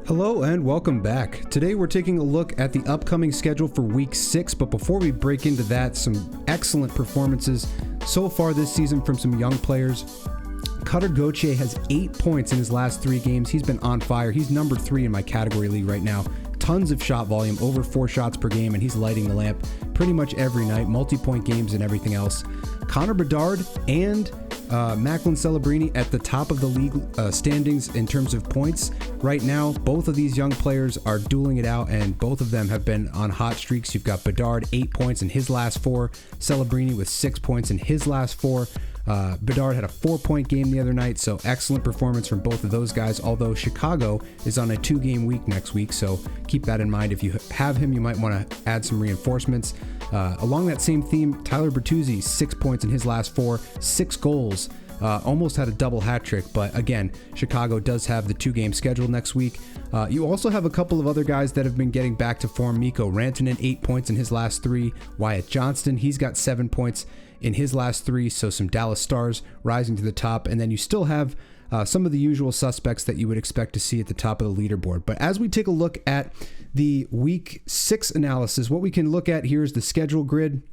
Hello and welcome back. Today we're taking a look at the upcoming schedule for Week 6, but before we break into that, some excellent performances so far this season from some young players. Cutter Gauthier has 8 points in his last 3 games. He's been on fire. He's number 3 in my category league right now. Tons of shot volume, over 4 shots per game, and he's lighting the lamp pretty much every night, multi-point games and everything else. Connor Bedard and Macklin Celebrini at the top of the league standings in terms of points. Right now, both of these young players are dueling it out, and both of them have been on hot streaks. You've got Bedard, 8 points in his last 4. Celebrini with 6 points in his last 4. Bedard had a 4-point game the other night, so excellent performance from both of those guys, although Chicago is on a 2-game week next week, so keep that in mind. If you have him, you might want to add some reinforcements. Along that same theme, Tyler Bertuzzi, 6 points in his last 4, 6 goals, almost had a double hat trick, but again, Chicago does have the 2-game schedule next week. You also have a couple of other guys that have been getting back to form. Mikko Rantanen, 8 points in his last 3. Wyatt Johnston, he's got 7 points in his last 3, so some Dallas Stars rising to the top, and then you still have some of the usual suspects that you would expect to see at the top of the leaderboard. But as we take a look at the Week 6 analysis, what we can look at here is the schedule grid.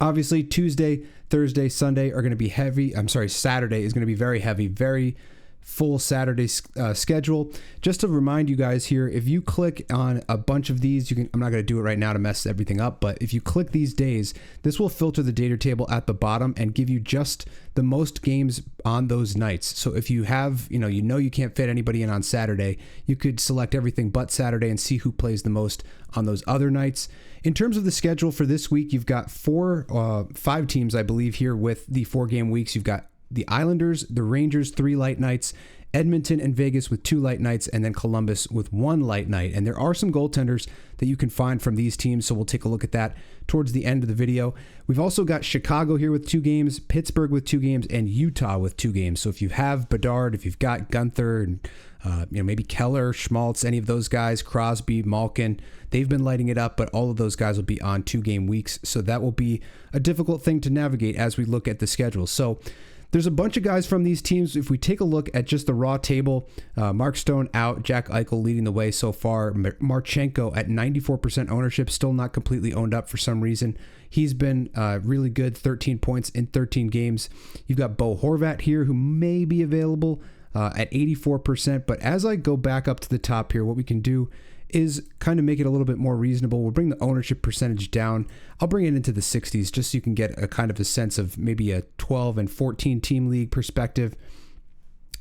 Obviously, Tuesday, Thursday, Sunday are going to be heavy. Saturday is going to be very heavy, very full Saturday schedule. Just to remind you guys here, if you click on a bunch of these, I'm not going to do it right now to mess everything up, but if you click these days, this will filter the data table at the bottom and give you just the most games on those nights. So if you have, you can't fit anybody in on Saturday, you could select everything but Saturday and see who plays the most on those other nights. In terms of the schedule for this week, you've got 5 teams, I believe, here with the 4-game weeks. You've got the Islanders, the Rangers, 3 light nights, Edmonton and Vegas with 2 light nights, and then Columbus with 1 light night. And there are some goaltenders that you can find from these teams, so we'll take a look at that towards the end of the video. We've also got Chicago here with 2 games, Pittsburgh with 2 games, and Utah with 2 games. So if you have Bedard, if you've got Gunther, and maybe Keller, Schmaltz, any of those guys, Crosby, Malkin, they've been lighting it up, but all of those guys will be on 2-game weeks. So that will be a difficult thing to navigate as we look at the schedule. So there's a bunch of guys from these teams. If we take a look at just the raw table, Mark Stone out, Jack Eichel leading the way so far. Marchenko at 94% ownership, still not completely owned up for some reason. He's been really good, 13 points in 13 games. You've got Bo Horvat here, who may be available at 84%. But as I go back up to the top here, what we can do is kind of make it a little bit more reasonable. We'll bring the ownership percentage down. I'll bring it into the 60s just so you can get a kind of a sense of maybe a 12 and 14 team league perspective.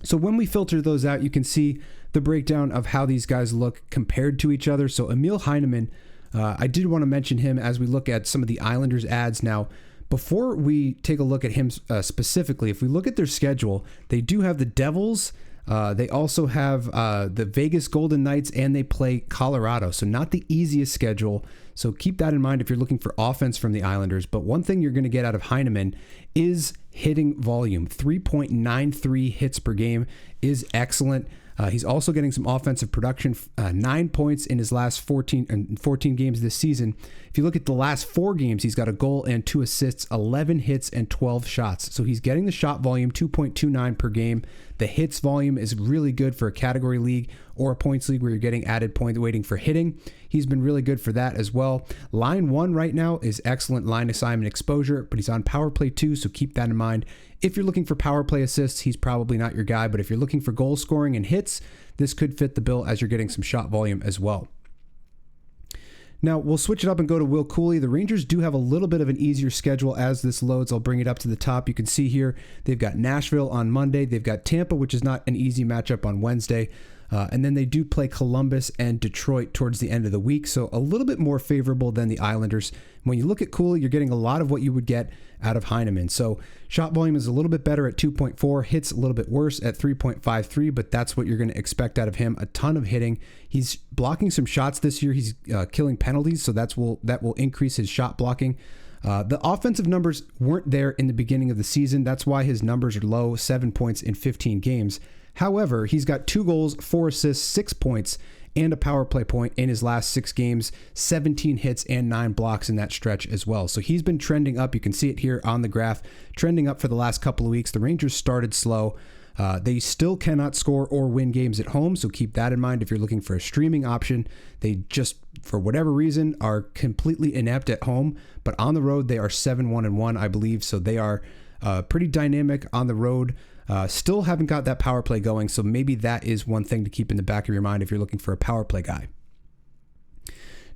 So when we filter those out, you can see the breakdown of how these guys look compared to each other. So Emil Heineman, I did want to mention him as we look at some of the Islanders ads. Now, before we take a look at him specifically, if we look at their schedule, they do have the Devils. They also have the Vegas Golden Knights, and they play Colorado. So not the easiest schedule. So keep that in mind if you're looking for offense from the Islanders. But one thing you're going to get out of Heineman is hitting volume. 3.93 hits per game is excellent. He's also getting some offensive production, 9 points in his last 14 games this season. If you look at the last 4 games, he's got a goal and 2 assists, 11 hits, and 12 shots. So he's getting the shot volume, 2.29 per game. The hits volume is really good for a category league or a points league where you're getting added point weighting for hitting. He's been really good for that as well. Line 1 right now is excellent line assignment exposure, but he's on power play 2, so keep that in mind. If you're looking for power play assists, he's probably not your guy, but if you're looking for goal scoring and hits, this could fit the bill as you're getting some shot volume as well. Now, we'll switch it up and go to Will Cuylle. The Rangers do have a little bit of an easier schedule as this loads. I'll bring it up to the top. You can see here, they've got Nashville on Monday. They've got Tampa, which is not an easy matchup on Wednesday. And then they do play Columbus and Detroit towards the end of the week, so a little bit more favorable than the Islanders. When you look at Cuylle, you're getting a lot of what you would get out of Heineman. So shot volume is a little bit better at 2.4, hits a little bit worse at 3.53, but that's what you're going to expect out of him. A ton of hitting. He's blocking some shots this year. He's killing penalties, so that will increase his shot blocking. The offensive numbers weren't there in the beginning of the season. That's why his numbers are low, 7 points in 15 games. However, he's got 2 goals, 4 assists, 6 points, and a power play point in his last 6 games, 17 hits and 9 blocks in that stretch as well. So he's been trending up. You can see it here on the graph, trending up for the last couple of weeks. The Rangers started slow. They still cannot score or win games at home, so keep that in mind if you're looking for a streaming option. They just, for whatever reason, are completely inept at home, but on the road they are 7-1-1, I believe, so they are pretty dynamic on the road. Still haven't got that power play going, so maybe that is one thing to keep in the back of your mind if you're looking for a power play guy.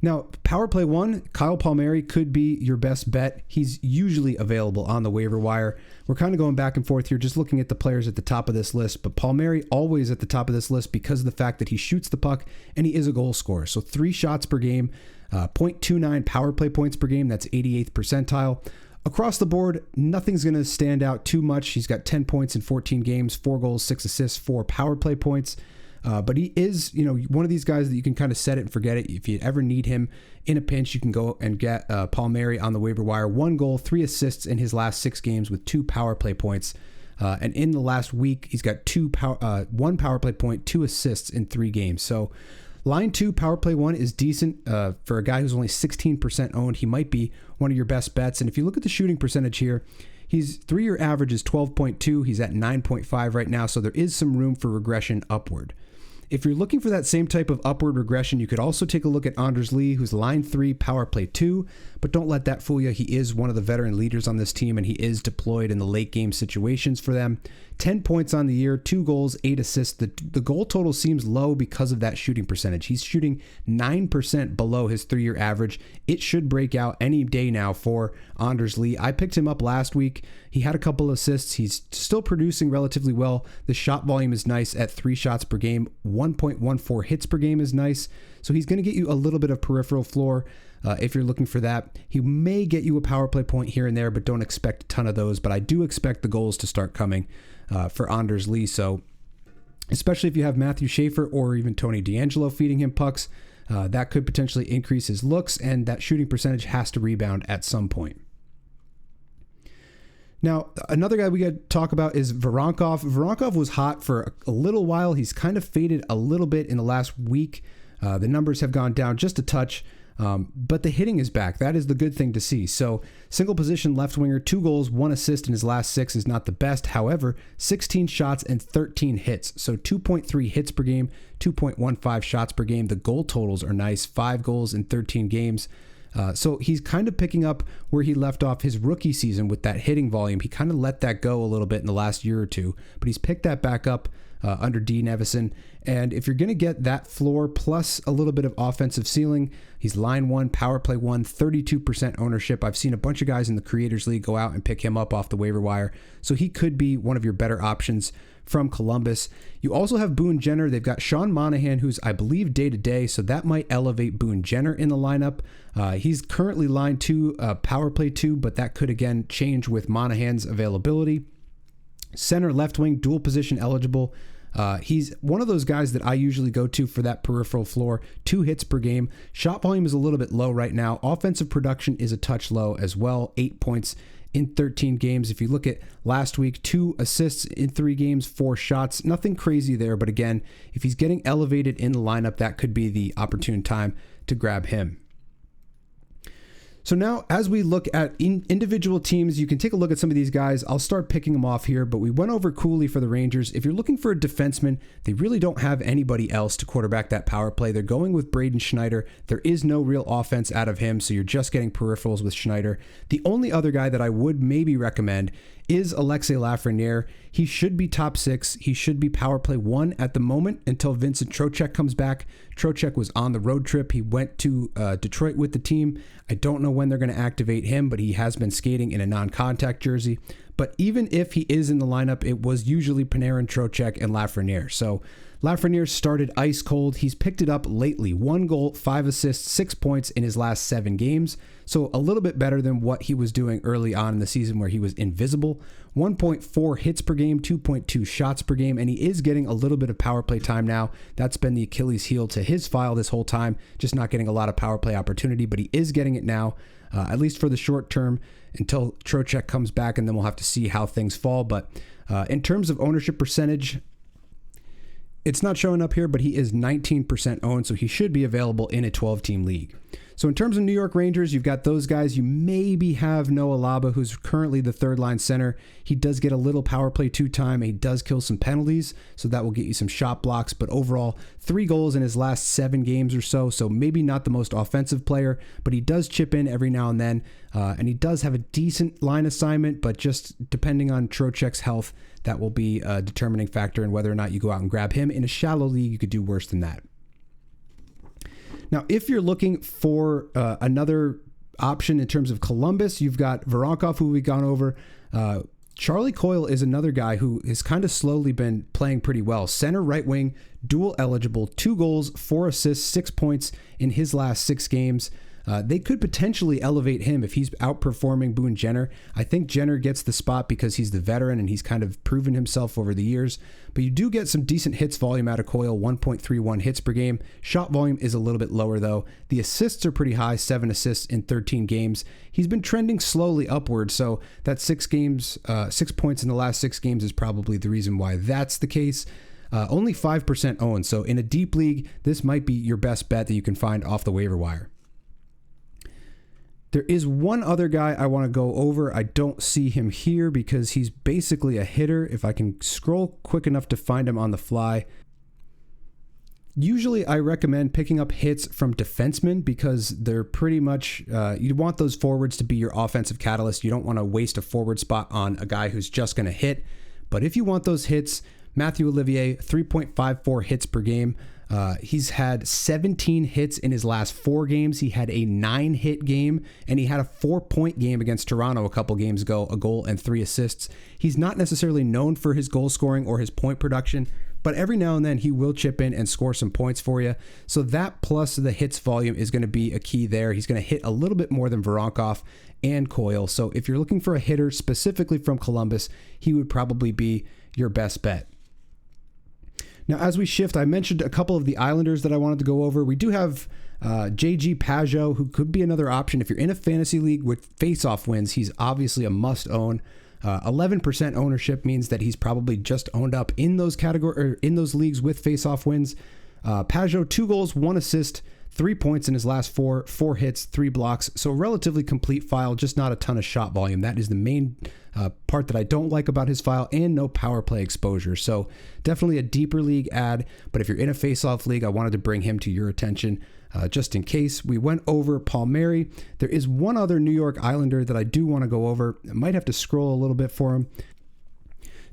Now, power play one, Kyle Palmieri could be your best bet. He's usually available on the waiver wire. We're kind of going back and forth here, just looking at the players at the top of this list, but Palmieri always at the top of this list because of the fact that he shoots the puck and he is a goal scorer. So 3 shots per game, 0.29 power play points per game. That's 88th percentile. Across the board, nothing's going to stand out too much. He's got 10 points in 14 games, 4 goals, 6 assists, 4 power play points. But he is, one of these guys that you can kind of set it and forget it. If you ever need him in a pinch, you can go and get Palmieri on the waiver wire. 1 goal, 3 assists in his last 6 games with 2 power play points. And in the last week, he's got 1 power play point, 2 assists in 3 games. So line 2, power play 1 is decent for a guy who's only 16% owned. He might be one of your best bets. And if you look at the shooting percentage here, his 3-year average is 12.2. He's at 9.5 right now. So there is some room for regression upward. If you're looking for that same type of upward regression, you could also take a look at Anders Lee, who's line 3, power play 2, but don't let that fool you. He is one of the veteran leaders on this team, and he is deployed in the late game situations for them. 10 points on the year, 2 goals, 8 assists. The goal total seems low because of that shooting percentage. He's shooting 9% below his 3-year average. It should break out any day now for Anders Lee. I picked him up last week. He had a couple assists. He's still producing relatively well. The shot volume is nice at 3 shots per game. 1.14 hits per game is nice. So he's going to get you a little bit of peripheral floor if you're looking for that. He may get you a power play point here and there, but don't expect a ton of those. But I do expect the goals to start coming for Anders Lee. So especially if you have Matthew Schaefer or even Tony DeAngelo feeding him pucks, that could potentially increase his looks, and that shooting percentage has to rebound at some point. Now, another guy we got to talk about is Voronkov. Voronkov was hot for a little while. He's kind of faded a little bit in the last week. The numbers have gone down just a touch, but the hitting is back. That is the good thing to see. So, single position left winger, 2 goals, 1 assist in his last 6 is not the best. However, 16 shots and 13 hits. So 2.3 hits per game, 2.15 shots per game. The goal totals are nice, 5 goals in 13 games. So he's kind of picking up where he left off his rookie season with that hitting volume. He kind of let that go a little bit in the last year or two, but he's picked that back up under D. Nevison. And if you're going to get that floor plus a little bit of offensive ceiling, he's line 1, power play 1, 32% ownership. I've seen a bunch of guys in the Creators League go out and pick him up off the waiver wire. So he could be one of your better options from Columbus. You also have Boone Jenner. They've got Sean Monahan, who's, I believe, day-to-day, so that might elevate Boone Jenner in the lineup. He's currently line 2, power play 2, but that could, again, change with Monahan's availability. Center, left wing, dual position eligible. He's one of those guys that I usually go to for that peripheral floor. 2 hits per game. Shot volume is a little bit low right now. Offensive production is a touch low as well. 8 points in 13 games. If you look at last week, 2 assists in 3 games, 4 shots. Nothing crazy there, but again, if he's getting elevated in the lineup, that could be the opportune time to grab him. So now, as we look at individual teams, you can take a look at some of these guys. I'll start picking them off here, but we went over Cuylle for the Rangers. If you're looking for a defenseman, they really don't have anybody else to quarterback that power play. They're going with Brayden Schneider. There is no real offense out of him, so you're just getting peripherals with Schneider. The only other guy that I would maybe recommend is Alexis Lafreniere. He should be top 6. He should be power play 1 at the moment until Vincent Trocheck comes back. Trocheck was on the road trip. He went to Detroit with the team. I don't know when they're going to activate him, but he has been skating in a non-contact jersey. But even if he is in the lineup, it was usually Panarin, Trocheck, and Lafreniere. So Lafreniere started ice cold. He's picked it up lately. 1 goal, 5 assists, 6 points in his last 7 games. So a little bit better than what he was doing early on in the season where he was invisible. 1.4 hits per game, 2.2 shots per game, and he is getting a little bit of power play time now. That's been the Achilles heel to his file this whole time, just not getting a lot of power play opportunity, but he is getting it now, at least for the short term until Trocheck comes back, and then we'll have to see how things fall. But in terms of ownership percentage, it's not showing up here, but he is 19% owned, so he should be available in a 12-team league. So in terms of New York Rangers, you've got those guys. You maybe have Noah Laba, who's currently the third line center. He does get a little power play 2 time. He does kill some penalties, so that will get you some shot blocks. But overall, 3 goals in his last 7 games or so. So maybe not the most offensive player, but he does chip in every now and then. And he does have a decent line assignment, but just depending on Trocheck's health, that will be a determining factor in whether or not you go out and grab him. In a shallow league, you could do worse than that. Now, if you're looking for another option in terms of Columbus, you've got Voronkov, who we've gone over. Charlie Coyle is another guy who has kind of slowly been playing pretty well. Center, right wing, dual eligible, 2 goals, 4 assists, 6 points in his last 6 games. They could potentially elevate him if he's outperforming Boone Jenner. I think Jenner gets the spot because he's the veteran and he's kind of proven himself over the years. But you do get some decent hits volume out of Coyle, 1.31 hits per game. Shot volume is a little bit lower, though. The assists are pretty high, 7 assists in 13 games. He's been trending slowly upward, so that 6 points in the last 6 games is probably the reason why that's the case. Only 5% owned, so in a deep league, this might be your best bet that you can find off the waiver wire. There is one other guy I want to go over. I don't see him here because he's basically a hitter. If I can scroll quick enough to find him on the fly. Usually I recommend picking up hits from defensemen because they're pretty much, you want those forwards to be your offensive catalyst. You don't want to waste a forward spot on a guy who's just going to hit. But if you want those hits, Matthew Olivier, 3.54 hits per game. He's had 17 hits in his last 4 games. He had a 9-hit game, and he had a 4-point game against Toronto a couple games ago, a goal and 3 assists. He's not necessarily known for his goal scoring or his point production, but every now and then he will chip in and score some points for you. So that plus the hits volume is going to be a key there. He's going to hit a little bit more than Voronkov and Coyle. So if you're looking for a hitter specifically from Columbus, he would probably be your best bet. Now, as we shift, I mentioned a couple of the Islanders that I wanted to go over. We do have JG Pageau, who could be another option. If you're in a fantasy league with face-off wins, he's obviously a must-own. 11% ownership means that he's probably just owned up in those in those leagues with face-off wins. Pageau, 2 goals, 1 assist, 3 points in his last 4 hits, 3 blocks. So relatively complete file, just not a ton of shot volume. That is the main part that I don't like about his file, and no power play exposure. So definitely a deeper league ad, but if you're in a face-off league, I wanted to bring him to your attention just in case. We went over Palmieri. There is one other New York Islander that I do want to go over. I might have to scroll a little bit for him.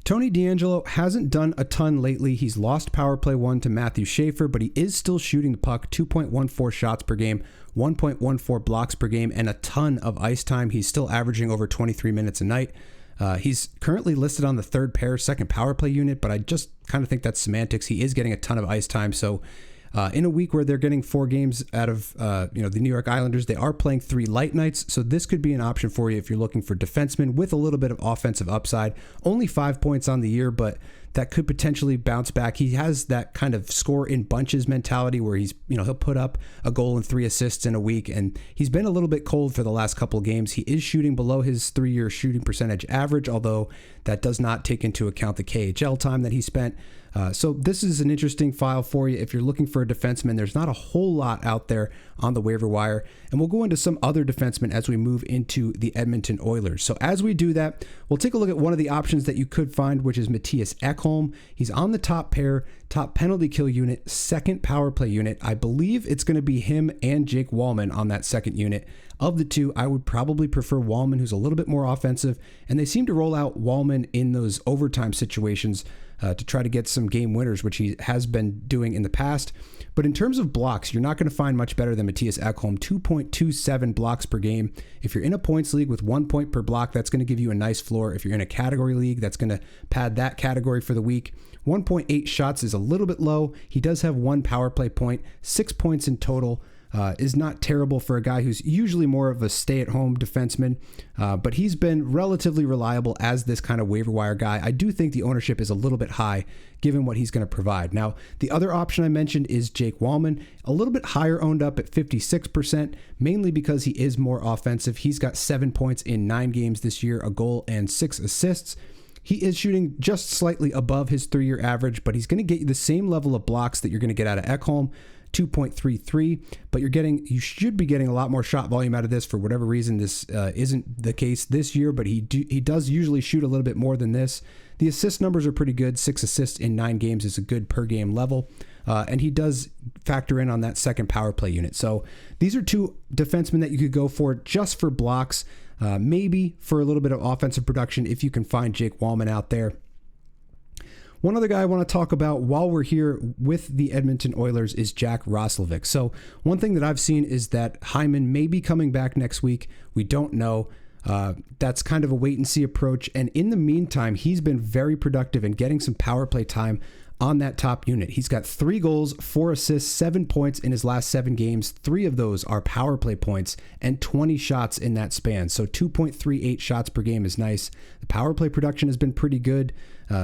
Tony DeAngelo hasn't done a ton lately. He's lost power play 1 to Matthew Schaefer, but he is still shooting the puck, 2.14 shots per game, 1.14 blocks per game, and a ton of ice time. He's still averaging over 23 minutes a night. He's currently listed on the 3rd pair, 2nd power play unit, but I just kind of think that's semantics. He is getting a ton of ice time, so in a week where they're getting 4 games out of the New York Islanders, they are playing 3 light nights, so this could be an option for you if you're looking for defensemen with a little bit of offensive upside. Only 5 points on the year, but that could potentially bounce back. He has that kind of score in bunches mentality where he'll put up a goal and 3 assists in a week, and he's been a little bit cold for the last couple of games. He is shooting below his 3-year shooting percentage average, although that does not take into account the KHL time that he spent. So this is an interesting file for you if you're looking for a defenseman. There's not a whole lot out there on the waiver wire, and we'll go into some other defensemen as we move into the Edmonton Oilers. So as we do that, we'll take a look at one of the options that you could find, which is Mattias Ekholm. He's on the top pair, top penalty kill unit, 2nd power play unit. I believe it's going to be him and Jake Walman on that 2nd unit. Of the 2, I would probably prefer Walman, who's a little bit more offensive, and they seem to roll out Walman in those overtime situations to try to get some game winners, which he has been doing in the past. But in terms of blocks, you're not going to find much better than Mattias Ekholm, 2.27 blocks per game. If you're in a points league with 1 point per block, that's going to give you a nice floor. If you're in a category league, that's going to pad that category for the week. 1.8 shots is a little bit low. He does have 1 power play point, 6 points in total. Is not terrible for a guy who's usually more of a stay-at-home defenseman, but he's been relatively reliable as this kind of waiver wire guy. I do think the ownership is a little bit high given what he's going to provide. Now, the other option I mentioned is Jake Walman, a little bit higher owned up at 56%, mainly because he is more offensive. He's got 7 points in 9 games this year, a goal and 6 assists. He is shooting just slightly above his 3-year average, but he's going to get you the same level of blocks that you're going to get out of Ekholm. 2.33, but you should be getting a lot more shot volume out of this. For whatever reason, this isn't the case this year, but he does usually shoot a little bit more than this. The assist numbers are pretty good. 6 assists in 9 games is a good per game level. And he does factor in on that second power play unit. So these are 2 defensemen that you could go for just for blocks, maybe for a little bit of offensive production if you can find Jake Walman out there. One other guy I want to talk about while we're here with the Edmonton Oilers is Jack Roslovic. So one thing that I've seen is that Heineman may be coming back next week. We don't know. That's kind of a wait and see approach. And in the meantime, he's been very productive in getting some power play time on that top unit. He's got 3 goals, 4 assists, 7 points in his last 7 games. 3 of those are power play points and 20 shots in that span. So 2.38 shots per game is nice. The power play production has been pretty good.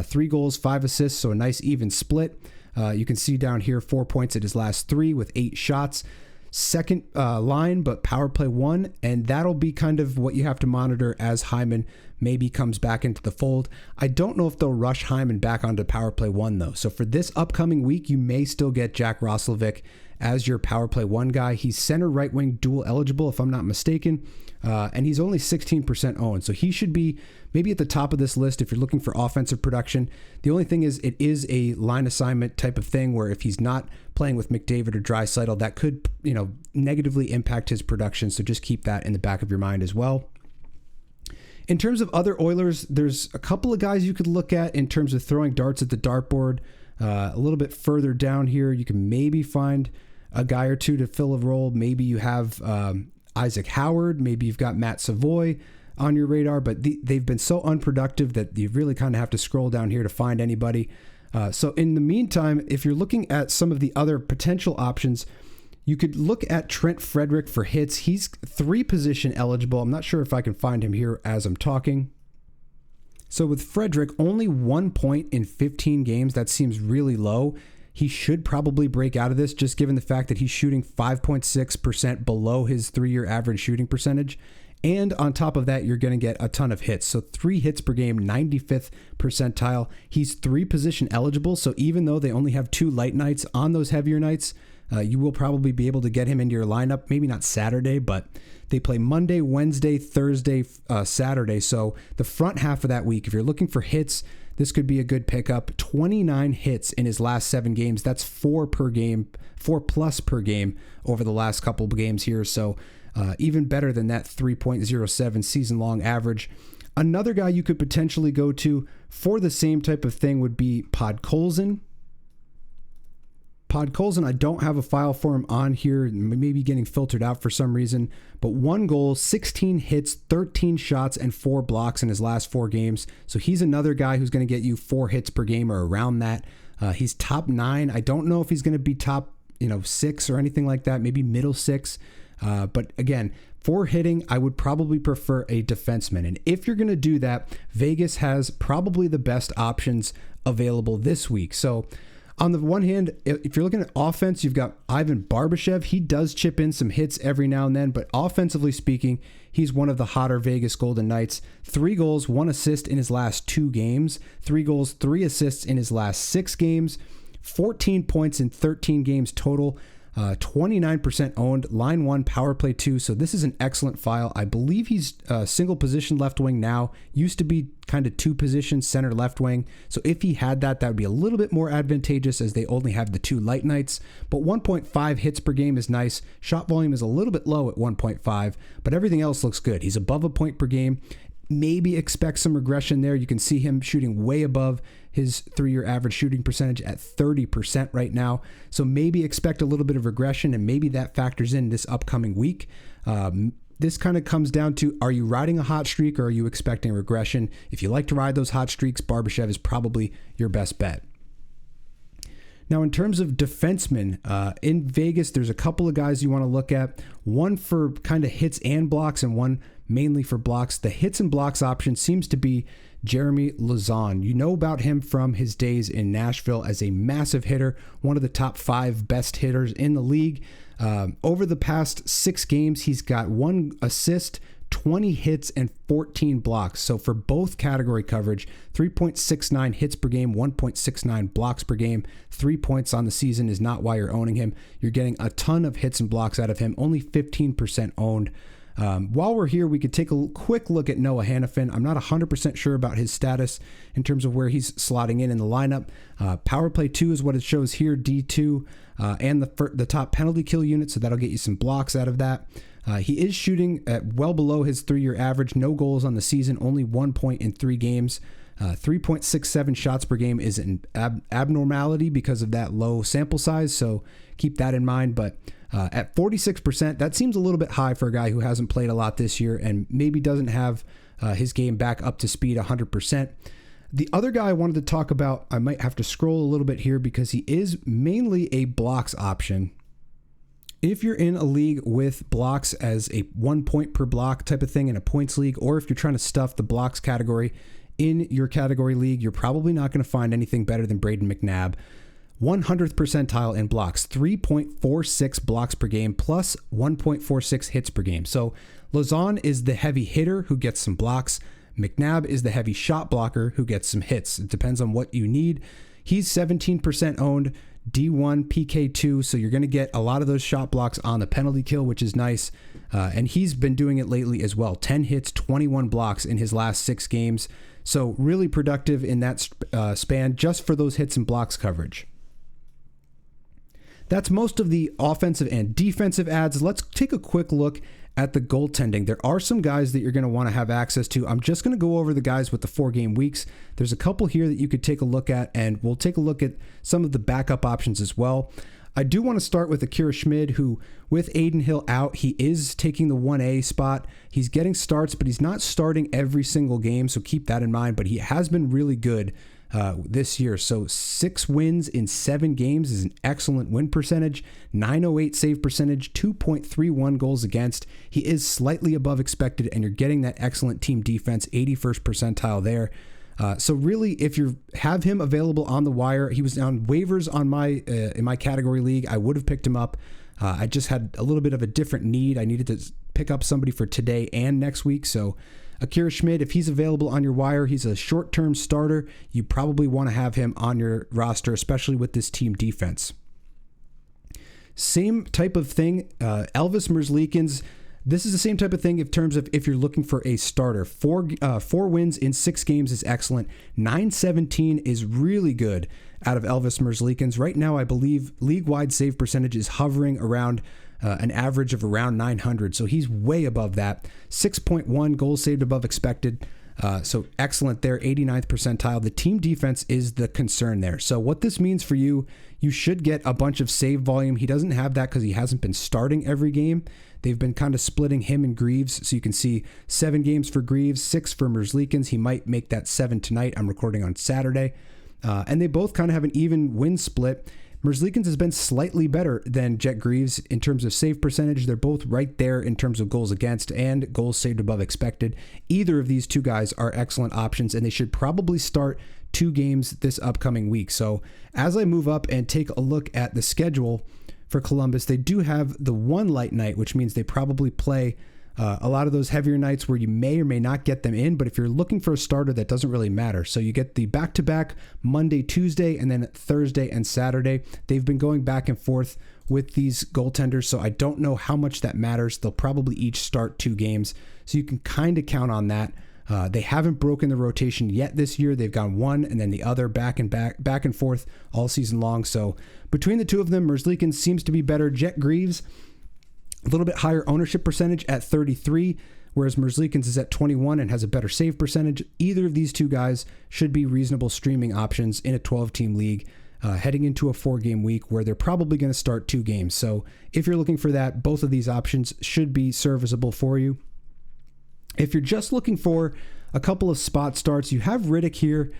3 goals, 5 assists, so a nice even split. You can see down here 4 points at his last 3 with 8 shots. Second line, but power play 1, and that'll be kind of what you have to monitor as Heineman maybe comes back into the fold. I don't know if they'll rush Heineman back onto power play 1 though. So for this upcoming week, you may still get Jack Roslovic as your power play 1 guy. He's center right wing dual eligible if I'm not mistaken, and he's only 16% owned. So he should be maybe at the top of this list if you're looking for offensive production. The only thing is it is a line assignment type of thing where if he's not playing with McDavid or Draisaitl, that could, negatively impact his production. So just keep that in the back of your mind as well. In terms of other Oilers, there's a couple of guys you could look at in terms of throwing darts at the dartboard. A little bit further down here, you can maybe find a guy or 2 to fill a role. Maybe you have Isaac Howard. Maybe you've got Matt Savoy on your radar, but they've been so unproductive that you really kind of have to scroll down here to find anybody. So in the meantime, if you're looking at some of the other potential options, you could look at Trent Frederick for hits. He's 3 position eligible. I'm not sure if I can find him here as I'm talking. So with Frederick, only 1 point in 15 games. That seems really low. He should probably break out of this just given the fact that he's shooting 5.6% below his 3-year average shooting percentage. And on top of that, you're going to get a ton of hits. So 3 hits per game, 95th percentile. He's 3 position eligible. So even though they only have 2 light nights on those heavier nights, you will probably be able to get him into your lineup. Maybe not Saturday, but they play Monday, Wednesday, Thursday, Saturday. So the front half of that week, if you're looking for hits, this could be a good pickup. 29 hits in his last 7 games. That's 4 per game, 4+ per game over the last couple of games here. So even better than that 3.07 season-long average. Another guy you could potentially go to for the same type of thing would be Podkolzin. Podkolzin, I don't have a file for him on here, maybe getting filtered out for some reason, but 1 goal, 16 hits, 13 shots, and 4 blocks in his last 4 games. So he's another guy who's going to get you 4 hits per game or around that. He's top 9. I don't know if he's going to be top 6 or anything like that, maybe middle 6. But again, for hitting, I would probably prefer a defenseman. And if you're going to do that, Vegas has probably the best options available this week. So on the one hand, if you're looking at offense, you've got Ivan Barbashev. He does chip in some hits every now and then, but offensively speaking, he's one of the hotter Vegas Golden Knights. 3 goals, 1 assist in his last 2 games. 3 goals, 3 assists in his last 6 games. 14 points in 13 games total. 29% owned, line 1, power play 2. So this is an excellent file. I believe he's single position left wing now. Used to be kind of 2 position center left wing. So if he had that would be a little bit more advantageous as they only have the 2 light nights. But 1.5 hits per game is nice. Shot volume is a little bit low at 1.5, but everything else looks good. He's above a point per game. Maybe expect some regression there. You can see him shooting way above his 3-year average shooting percentage at 30% right now. So maybe expect a little bit of regression, and maybe that factors in this upcoming week. This kind of comes down to, are you riding a hot streak or are you expecting regression? If you like to ride those hot streaks, Barbashev is probably your best bet. Now, in terms of defensemen, in Vegas, there's a couple of guys you want to look at. One for kind of hits and blocks, and one mainly for blocks. The hits and blocks option seems to be Jeremy Lauzon. You know about him from his days in Nashville as a massive hitter, one of the top 5 best hitters in the league. Over the past 6 games, he's got 1 assist, 20 hits and 14 blocks. So for both category coverage, 3.69 hits per game, 1.69 blocks per game, 3 points on the season is not why you're owning him. You're getting a ton of hits and blocks out of him, only 15% owned. While we're here, we could take a quick look at Noah Hanifin. I'm not 100% sure about his status in terms of where he's slotting in the lineup. Power play 2 is what it shows here, D2, and the top penalty kill unit, so that'll get you some blocks out of that. He is shooting at well below his 3-year average. No goals on the season, only 1 point in 3 games. 3.67 shots per game is an abnormality because of that low sample size, so keep that in mind. But at 46%, that seems a little bit high for a guy who hasn't played a lot this year and maybe doesn't have his game back up to speed 100%. The other guy I wanted to talk about, I might have to scroll a little bit here because he is mainly a blocks option. If you're in a league with blocks as a 1 point per block type of thing in a points league, or if you're trying to stuff the blocks category in your category league, you're probably not going to find anything better than Brayden McNabb. 100th percentile in blocks, 3.46 blocks per game plus 1.46 hits per game. So Lauzon is the heavy hitter who gets some blocks. McNabb is the heavy shot blocker who gets some hits. It depends on what you need. He's 17% owned, D1, PK2, so you're going to get a lot of those shot blocks on the penalty kill, which is nice. And he's been doing it lately as well. 10 hits, 21 blocks in his last 6 games. So really productive in that span just for those hits and blocks coverage. That's most of the offensive and defensive ads. Let's take a quick look at the goaltending. There are some guys that you're going to want to have access to. I'm just going to go over the guys with the 4-game weeks. There's a couple here that you could take a look at, and we'll take a look at some of the backup options as well. I do want to start with Akira Schmid, who, with Adin Hill out, he is taking the 1A spot. He's getting starts, but he's not starting every single game, so keep that in mind. But he has been really good this year. So 6 wins in 7 games is an excellent win percentage, 908 save percentage, 2.31 goals against. He is slightly above expected, and you're getting that excellent team defense, 81st percentile there. So really, if you have him available on the wire, he was on waivers on my in my category league, I would have picked him up. I just had a little bit of a different need. I needed to pick up somebody for today and next week. So Akira Schmid, if he's available on your wire, he's a short-term starter. You probably want to have him on your roster, especially with this team defense. Same type of thing, Elvis Merzlikins. This is the same type of thing in terms of if you're looking for a starter. 4 wins in 6 games is excellent. 917 is really good out of Elvis Merzlikins. Right now, I believe league-wide save percentage is hovering around an average of around 900. So he's way above that. 6.1 goals saved above expected. So excellent there, 89th percentile. The team defense is the concern there. So what this means for you, you should get a bunch of save volume. He doesn't have that because he hasn't been starting every game. They've been kind of splitting him and Greaves. So you can see 7 games for Greaves, 6 for Merzlikins. He might make that 7 tonight. I'm recording on Saturday. And they both kind of have an even win split. Merzlikins has been slightly better than Jet Greaves in terms of save percentage. They're both right there in terms of goals against and goals saved above expected. Either of these two guys are excellent options, and they should probably start 2 games this upcoming week. So as I move up and take a look at the schedule for Columbus, they do have the 1 light night, which means they probably play a lot of those heavier nights where you may or may not get them in, but if you're looking for a starter, that doesn't really matter. So you get the back-to-back Monday, Tuesday, and then Thursday and Saturday. They've been going back and forth with these goaltenders, so I don't know how much that matters. They'll probably each start 2 games, so you can kind of count on that. They haven't broken the rotation yet this year. They've gone one and then the other back and forth all season long. So between the two of them, Merzlikins seems to be better. Jet Greaves, a little bit higher ownership percentage at 33, whereas Merzlikins is at 21 and has a better save percentage. Either of these two guys should be reasonable streaming options in a 12-team league heading into a 4-game week where they're probably going to start 2 games. So if you're looking for that, both of these options should be serviceable for you. If you're just looking for a couple of spot starts, you have Riddick here.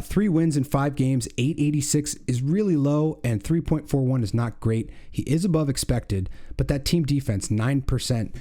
3 wins in 5 games, 886 is really low, and 3.41 is not great. He is above expected, but that team defense, 9%,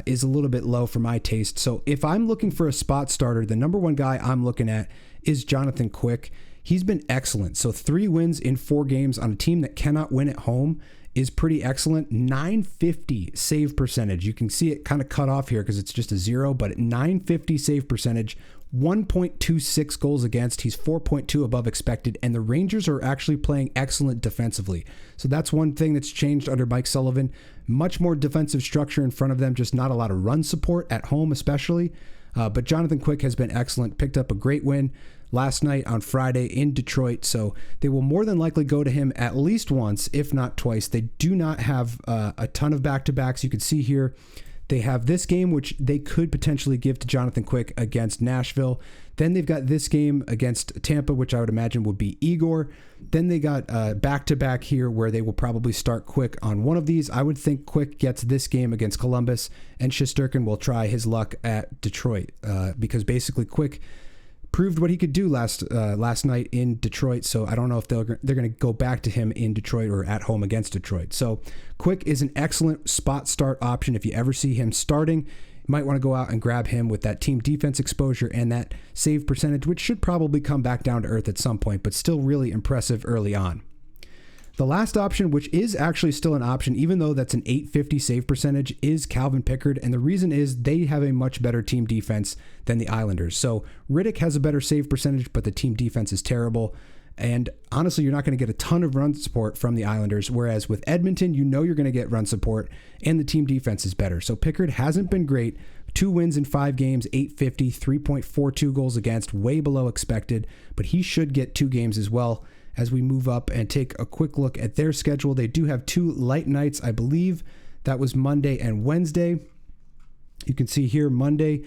is a little bit low for my taste. So if I'm looking for a spot starter, the number one guy I'm looking at is Jonathan Quick. He's been excellent. So 3 wins in 4 games on a team that cannot win at home is pretty excellent. 950 save percentage. You can see it kind of cut off here because it's just a 0, but at 950 save percentage, 1.26 goals against. He's 4.2 above expected, and the Rangers are actually playing excellent defensively. So that's one thing that's changed under Mike Sullivan. Much more defensive structure in front of them, just not a lot of run support at home especially. But Jonathan Quick has been excellent, picked up a great win last night on Friday in Detroit, so they will more than likely go to him at least once, if not twice. They do not have a ton of back-to-backs. You can see here they have this game, which they could potentially give to Jonathan Quick against Nashville. Then they've got this game against Tampa, which I would imagine would be Igor. Then they got back-to-back here where they will probably start Quick on one of these. I would think Quick gets this game against Columbus, and Shesterkin will try his luck at Detroit because basically Quick proved what he could do last night in Detroit, so I don't know if they're going to go back to him in Detroit or at home against Detroit. So Quick is an excellent spot start option. If you ever see him starting, you might want to go out and grab him with that team defense exposure and that save percentage, which should probably come back down to earth at some point, but still really impressive early on. The last option, which is actually still an option, even though that's an 850 save percentage, is Calvin Pickard. And the reason is they have a much better team defense than the Islanders. So Riddick has a better save percentage, but the team defense is terrible. And honestly, you're not going to get a ton of run support from the Islanders. Whereas with Edmonton, you know you're going to get run support and the team defense is better. So Pickard hasn't been great. 2 wins in 5 games, 850, 3.42 goals against, way below expected. But he should get 2 games as well. As we move up and take a quick look at their schedule, they do have 2 light nights, I believe. That was Monday and Wednesday. You can see here Monday,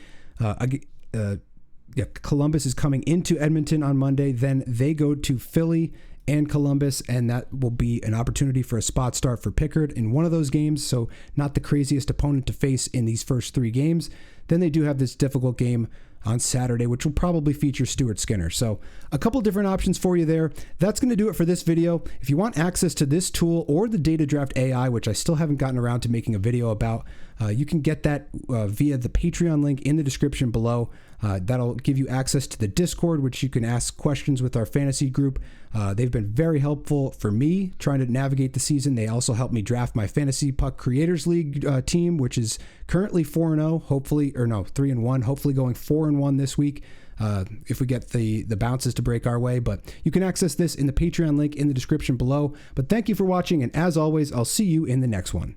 Columbus is coming into Edmonton on Monday. Then they go to Philly and Columbus, and that will be an opportunity for a spot start for Pickard in one of those games. So not the craziest opponent to face in these first 3 games. Then they do have this difficult game on Saturday, which will probably feature Stuart Skinner. So a couple different options for you there. That's going to do it for this video. If you want access to this tool or the Data Draft AI, which I still haven't gotten around to making a video about, you can get that via the Patreon link in the description below. That'll give you access to the Discord, which you can ask questions with our fantasy group. They've been very helpful for me trying to navigate the season. They also helped me draft my Fantasy Puck Creators League team, which is currently 4-0, hopefully, or no, 3-1, hopefully going 4-1 this week. If we get the bounces to break our way. But you can access this in the Patreon link in the description below. But thank you for watching, and as always, I'll see you in the next one.